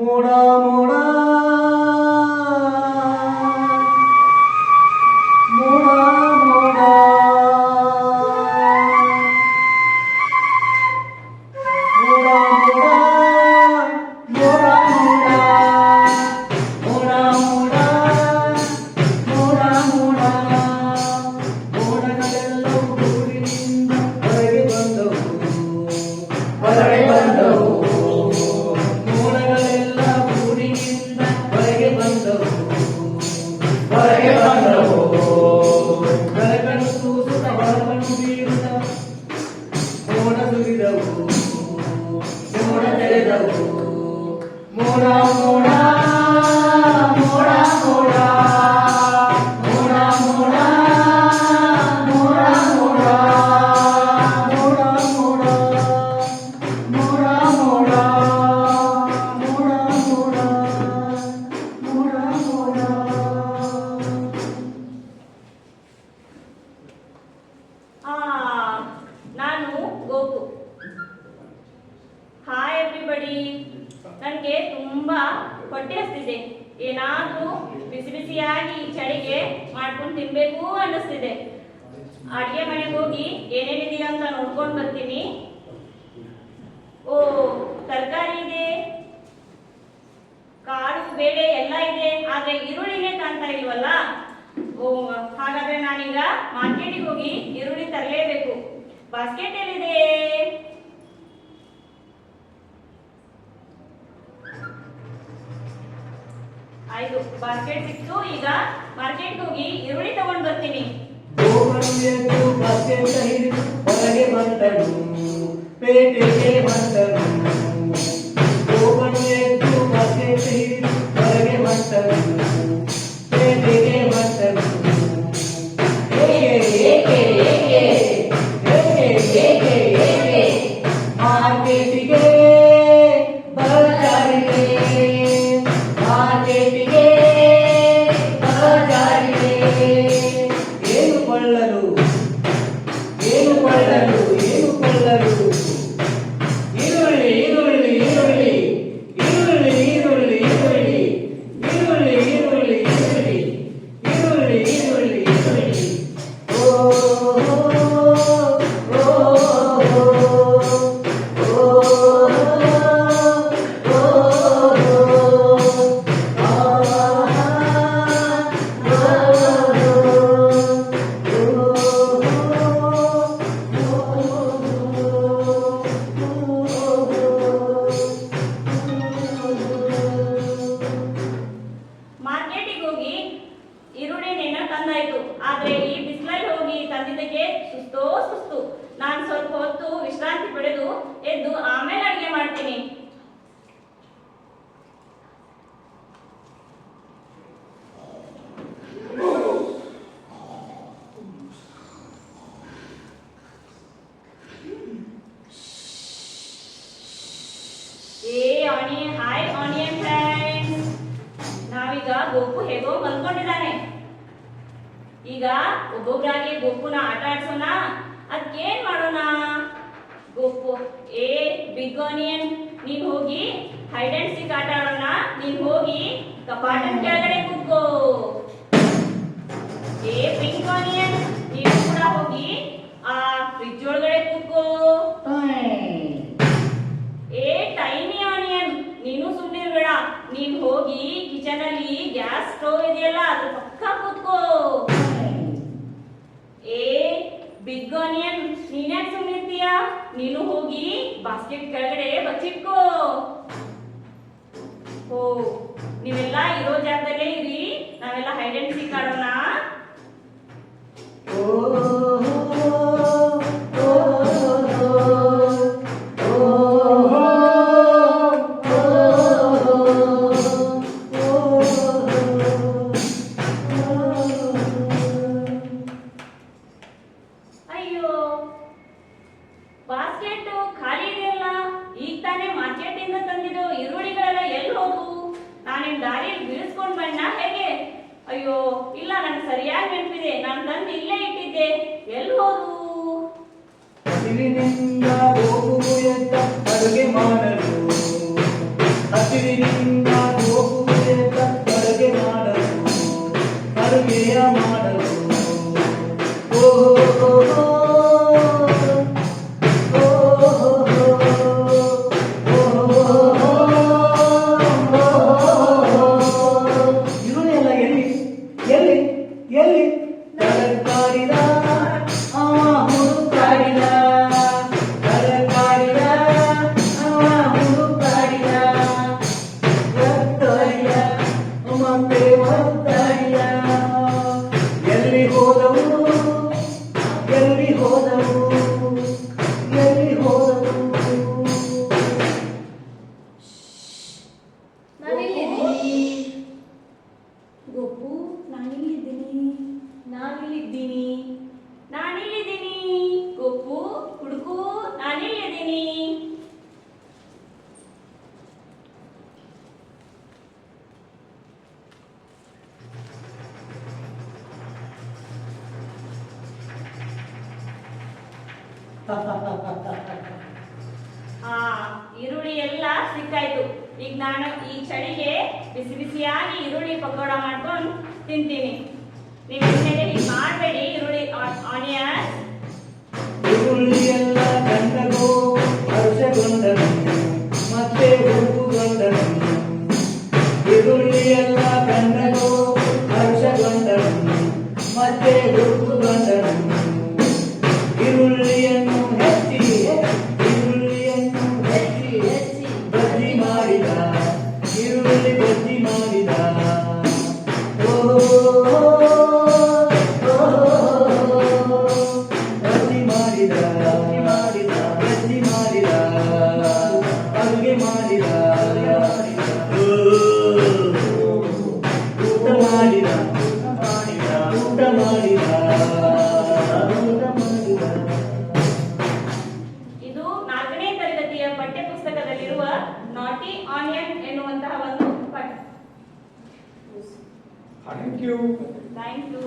ಮೋಡ ಮೋಡ ಮೋಡ ಮೋಡ ನನಗೆ ತುಂಬಾ ಹೊಟ್ಟೆ ಹಸ್ತಿದೆ. ಏನಾದ್ರೂ ಬಿಸಿ ಬಿಸಿಯಾಗಿ ಚಳಿಗೆ ಮಾಡ್ಕೊಂಡು ತಿನ್ಬೇಕು ಅನ್ನಿಸ್ತಿದೆ. ಅಡಿಗೆ ಮನೆಗೆ ಹೋಗಿ ಏನೇನಿದೆಯಾ ಅಂತ ನೋಡ್ಕೊಂಡು ಬರ್ತೀನಿ. ಓ, ತರಕಾರಿ ಇದೆ, ಕಾಳು ಬೇಳೆ ಎಲ್ಲ ಇದೆ, ಆದ್ರೆ ಈರುಳ್ಳಿನೇ ಕಾಣ್ತಾ ಇಲ್ವಲ್ಲ. ಓ, ಹಾಗಾದ್ರೆ ನಾನೀಗ ಮಾರ್ಕೆಟಿಗೆ ಹೋಗಿ ಈರುಳ್ಳಿ ತರಲೇಬೇಕು. ಬಾಸ್ಕೆಟ್ ಎಲ್ಲಿದೆ? ಆಯ್ತು, ಬಾಸ್ಕೆಟ್ ಸಿಕ್ತು. ಈಗ ಮಾರ್ಕೆಟ್ ಹೋಗಿ ಈರುಳ್ಳಿ ತಗೊಂಡ್ ಬರ್ತೀನಿ. ಹೊರಗೆ ಬಂದನು, ಪೇಟೆಗೆ ಬಂದನು. ಬಾಸ್ಕೆಟ್ ಹಿಡಿದು ಹೊರಗೆ ಬಂದನು, ಪೇಟೆಗೆ ಬಂದನು. ಮಾರ್ಕೆಟಿಗೆ ಬಜಾರಿಗೆ, ಮಾರ್ಕೆಟಿಗೆ ಬಜಾರಿಗೆ. ಏನು ಕೊಳ್ಳಲು, ಏನು ಕೊಳ್ಳಲು, ಏನು ಕೊಳ್ಳಲು? ಈರುಳ್ಳಿ ಈರುಳ್ಳಿ ಈರುಳ್ಳಿ ಈರುಳ್ಳಿ ಈರುಳ್ಳಿ ಈರುಳ್ಳಿ ಈರುಳ್ಳಿ ಈರುಳ್ಳಿ ಈರುಳ್ಳಿ ಈರುಳ್ಳಿ ಈರುಳ್ಳಿ ಈರುಳ್ಳಿ. ಓ ಮಾರ್ಕೆಟಿಗೆ ಹೋಗಿ ಈರುಳ್ಳಿನ ತಂದಾಯ್ತು. ಆದ್ರೆ ಈ ಬಿಸಿಲಲ್ಲಿ ಹೋಗಿ ತಂದಿದ್ದಕ್ಕೆ ಸುಸ್ತೋ ಸುಸ್ತು. ನಾನು ಸ್ವಲ್ಪ ಹೊತ್ತು ವಿಶ್ರಾಂತಿ ಪಡೆದು ಎದ್ದು ಆಮೇಲೆ ಅಡಿಗೆ ಮಾಡ್ತೀನಿ. ಹಾಯ್ ಆನಿಯನ್ ಫ್ರೆಂಡ್ಸ್, ನಾವೀಗ ಗೋಪು ಹೇಗೋ ಮಲ್ಕೊಂಡಿದ್ದಾನೆ. ಈಗ ಒಬ್ಬೊಬ್ಬರಾಗಿ ಗೋಪುನ ಆಟ ಆಡ್ಸೋಣ. ಅದಕ್ಕೇನ್ ಮಾಡೋಣ? ಗೋಪು, ಬಿಗ್ ಆನಿಯನ್, ನೀನ್ ಹೋಗಿ ಹೈಡ್ ಅಂಡ್ ಸೀಕ್ ಆಟ ಆಡೋಣ. ನೀನ್ ಹೋಗಿ ಕಪಾಟದ ಕೆಳಗಡೆ ಕೂತ್ಕೋ. ಪಿಂಕ್ ಆನಿಯನ್, ನೀನು ಕೂಡ ಹೋಗಿ ಆ ಫ್ರಿಡ್ಜ್ ಒಳಗಡೆ ಕೂತ್ಕೋ. ಟೈನಿ ಆನಿಯನ್, ನೀನು ಸುಮ್ಮನಿರ್ಬೇಡ. ನೀನ್ ಹೋಗಿ ಕಿಚನ್ ಅಲ್ಲಿ ಗ್ಯಾಸ್ ಸ್ಟೋವ್ ಇದೆಯಲ್ಲ, ಅದ್ರ ಪಕ್ಕ ಕೂತ್ಕೋ. ಬಿಗ್ ಆನಿಯನ್, ನೀನ್ಯಾಕೆ ಸುಮ್ಮನಿರ್ತೀಯ? ನೀನು ಹೋಗಿ ಬಾಸ್ಕೆಟ್ ಕೆಳಗಡೆ ಬಚ್ಚಿಟ್ಕೋ. ಓ, ನೀವೆಲ್ಲ ಇರೋ ಜಾಗದಲ್ಲೇ ಇರಿ. ನಾವೆಲ್ಲ ಹೈಡ್ ಅಂಡ್ ಸೀಕ್ ಆಡೋಣ. ಬಾಸ್ಕೆಟ್ ಖಾಲಿ ಇದೆಯಲ್ಲ. ಈಗ ತಾನೇ ಮಾರ್ಕೆಟ್ ಇಂದ ತಂದಿದ್ದು ಈರುಳ್ಳಿಗಳೆಲ್ಲ ಎಲ್ಲಿ ಹೋದ್ವು? ನಾನೇನ್ ದಾರಿಯಲ್ಲಿ ಬೀಳಿಸ್ಕೊಂಡ್ ಬಣ್ಣ ಹೇಗೆ? ಅಯ್ಯೋ ಇಲ್ಲ, ನನಗೆ ಸರಿಯಾಗಿ ನೆನಪಿದೆ. ನಾನು ತಂದು ಇಲ್ಲೇ ಇಟ್ಟಿದ್ದೆ. ಎಲ್ಲಿ ಹೋದ್ವು? ಹಸಿರಿನಿಂದ ಅಡುಗೆ ಮಾಡಲು, ಹಸಿರಿನಿಂದ ಆ ಈರುಳ್ಳಿ ಎಲ್ಲ ಸಿಕ್ಕಾಯ್ತು. ಈಗ ನಾನು ಈ ಚಳಿಗೆ ಬಿಸಿ ಬಿಸಿಯಾಗಿ ಈರುಳ್ಳಿ ಪಕೋಡ ಮಾಡ್ಕೊಂಡು ತಿಂತೀನಿ. ನೀವು ಇನ್ಮೇಲೆ ಹೀಗೆ ಮಾಡಬೇಡಿ. ಈರುಳ್ಳಿ ಆನಿಯನ್ ಈರುಳ್ಳಿಯೆಲ್ಲ ಗಂಡಗೋ ಹರ್ಷಗೊಂಡನು ಮತ್ತೆ ಹುರುಪುಗೊಂಡನು. ಈರುಳ್ಳಿಯೆಲ್ಲ ಗಂಡಗೋ ಹರ್ಷಗೊಂಡನು ಮತ್ತೆ ಹುರುಪುಗೊಂಡನು. ಈರುಳ್ಳಿಯನ್ನು ಹೆಚ್ಚಿ ಈರುಳ್ಳಿಯನ್ನು ಹೆಚ್ಚಿ ಬಜ್ಜಿ ಮಾಡಿದ. ಈರುಳ್ಳಿ ಬಜ್ಜಿ ಮಾಡಿದ. ಬಜ್ಜಿ ಮಾಡಿದ ಬಜ್ಜಿ ಮಾಡಿದ ಅಡುಗೆ ಮಾಡಿದ. ಊಟ ಮಾಡಿದ ಊಟ ಮಾಡಿದ. ಇದು 4ನೇ ತರಗತಿಯ ಪಠ್ಯ ಪುಸ್ತಕದಲ್ಲಿರುವ ನಾಟಿ ಆನಿಯನ್ ಎನ್ನುವಂತಹ ಒಂದು ಪಾಠ. Thank you. Thank you.